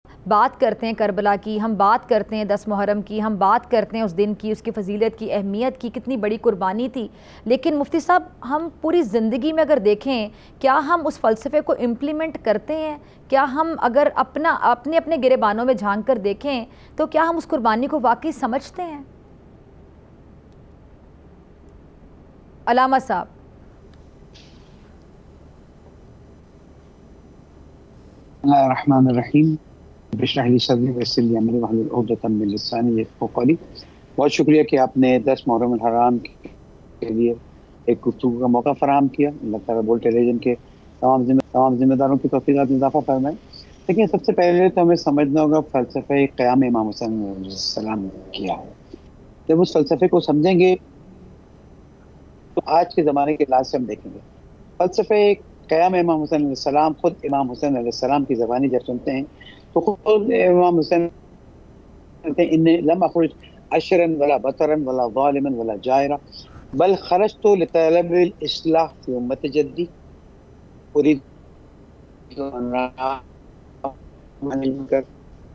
بات کرتے ہیں کربلا کی، ہم بات کرتے ہیں 10 محرم کی، ہم بات کرتے ہیں اس دن کی، اس کی فضیلت کی، اہمیت کی، کتنی بڑی قربانی تھی، لیکن مفتی صاحب ہم پوری زندگی میں اگر دیکھیں کیا ہم اس فلسفے کو امپلیمنٹ کرتے ہیں؟ کیا ہم اگر اپنے گریبانوں میں جھانک کر دیکھیں تو کیا ہم اس قربانی کو واقعی سمجھتے ہیں؟ علامہ صاحب۔ بسم اللہ الرحمن الرحیم، رب اشرح لی صدری ویسر لی امری واحلل عقدۃ من لسانی یفقہوا قولی۔ بہت شکریہ کہ آپ نے 10 محرم الحرام کے لیے ایک گفتگو کا موقع فراہم کیا۔ اللہ تعالیٰ بول ٹیلی ویژن کے تمام ذمہ داروں کی توفیقات میں اضافہ فرمائے۔ لیکن سب سے پہلے تو ہمیں سمجھنا ہوگا فلسفہ قیام امام حسین علیہ السلام کیا ہے۔ جب اس فلسفے کو سمجھیں گے تو آج کے زمانے کے لحاظ سے ہم دیکھیں گے فلسفہ قیام امام حسین علیہ السلام، خود امام حسین علیہ السلام کی زبانی جب سنتے ہیں تو خود امام حسین کہتے ہیں انی لم اخرج اشرا ولا بطرا ولا ظالما ولا جائرا بل خرجت لطلب الاصلاح فی امت جدی اريد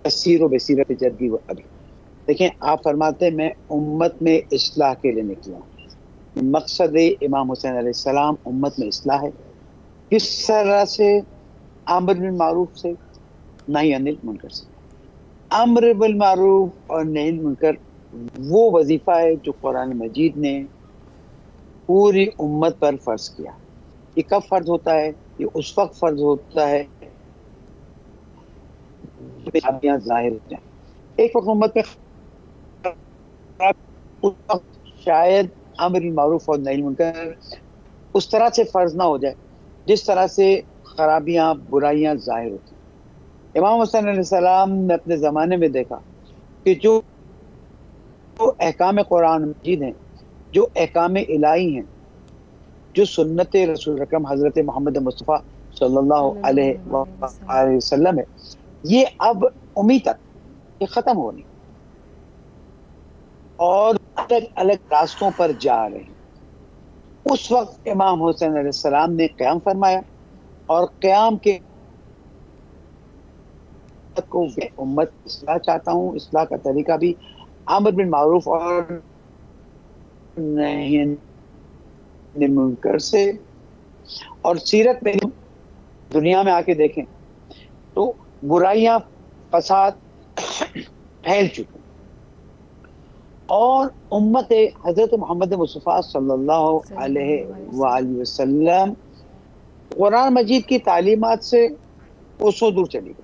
تسیر بصیرت جدی و ابی۔ دیکھیں آپ فرماتے ہیں میں امت میں اصلاح کے لیے نکلا ہوں۔ مقصد امام حسین علیہ السلام امت میں اصلاح ہے۔ کس طرح سے؟ امر بالمعروف سے، نہی عن المنکر سے۔ امر بالمعروف اور نہی عن المنکر وہ وظیفہ ہے جو قرآن مجید نے پوری امت پر فرض کیا۔ یہ کب فرض ہوتا ہے؟ یہ اس وقت فرض ہوتا ہے خرابیاں ظاہر ہوتے ہیں۔ ایک وقت امت میں اس وقت شاید امر بالمعروف اور نہی عن المنکر اس طرح سے فرض نہ ہو جائے جس طرح سے خرابیاں برائیاں ظاہر ہوتی ہیں۔ امام حسین علیہ السلام نے اپنے زمانے میں دیکھا کہ جو احکام قرآن مجید ہیں، جو احکام الہی ہیں، جو سنت رسول اکرم حضرت محمد مصطفیٰ صلی اللہ علیہ وآلہ وسلم ہے، یہ اب امید تک یہ ختم ہونی اور الگ الگ راستوں پر جا رہے ہیں۔ اس وقت امام حسین علیہ السلام نے قیام فرمایا اور قیام کے کو امت اصلاح چاہتا ہوں، اصلاح کا طریقہ بھی امر بالمعروف اور نہی عن المنکر سے۔ اور سیرت میں دنیا میں آ کے دیکھیں تو برائیاں فساد پھیل چکے اور امت حضرت محمد مصطفیٰ صلی اللہ علیہ وآلہ وسلم قرآن مجید کی تعلیمات سے کوسوں دور چلی گئی،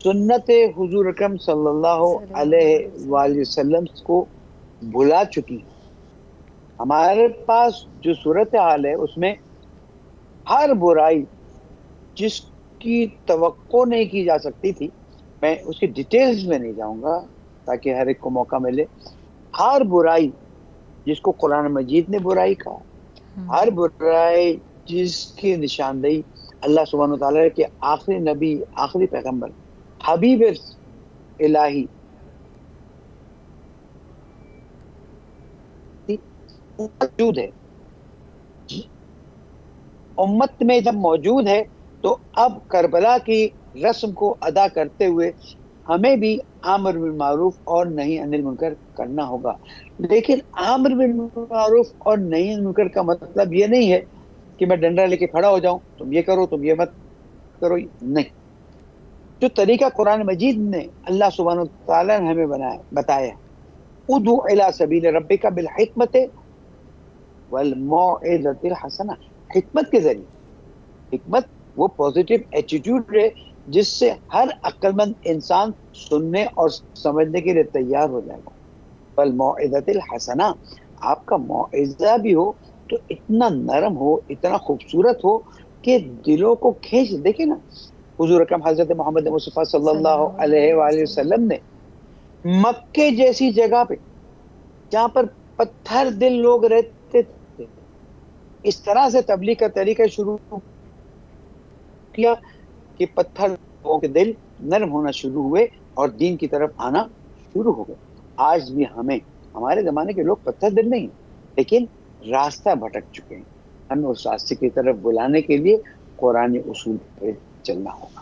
سنت حضور اکرم صلی اللہ علیہ وآلہ وسلم کو بھلا چکی۔ ہمارے پاس جو صورتحال ہے اس میں ہر برائی جس کی توقع نہیں کی جا سکتی تھی، میں اس کی ڈیٹیلز میں نہیں جاؤں گا تاکہ ہر ایک کو موقع ملے، ہر برائی جس کو قرآن مجید نے برائی کہا، ہر برائی جس کی نشاندہی اللہ سبحانہ وتعالیٰ کے آخری نبی، آخری پیغمبر، حبیب الہی موجود ہے، امت میں جب موجود ہے تو اب کربلا کی رسم کو ادا کرتے ہوئے ہمیں بھی امر بالمعروف اور نہی عن المنکر کرنا ہوگا۔ لیکن امر بالمعروف اور نہی عن المنکر کا مطلب یہ نہیں ہے کہ میں ڈنڈا لے کے کھڑا ہو جاؤں، تم یہ کرو، تم یہ مت کرو، نہیں۔ جو طریقہ قرآن مجید نے اللہ سبحانہ وتعالیٰ نے ہمیں بتایا، ادعو الی سبیل ربک بالحکمت والموعظۃ الحسنہ، حکمت کے ذریعے۔ حکمت وہ پازیٹیو ایٹیٹیوڈ ہے جس سے ہر عقل مند انسان سننے اور سمجھنے کے لیے تیار ہو جائے گا۔ والموعظۃ الحسنہ، آپ کا موعظہ بھی ہو تو اتنا نرم ہو، اتنا خوبصورت ہو کہ دلوں کو کھینچ۔ دیکھیں نا حضور اکرم حضرت محمد مصطفیٰ صلی اللہ علیہ وآلہ وسلم نے مکے جیسی جگہ پہ جہاں پر پتھر دل لوگ رہتے تھے، اس طرح سے تبلیغ کا طریقہ شروع کیا کہ پتھر لوگوں کے دل نرم ہونا شروع ہوئے اور دین کی طرف آنا شروع ہو گئے۔ آج بھی ہمارے زمانے کے لوگ پتھر دل نہیں ہیں، لیکن راستہ بھٹک چکے ہیں۔ ہمیں اس راستے کی طرف بلانے کے لیے قرآن اصول پہ چلنا ہوگا۔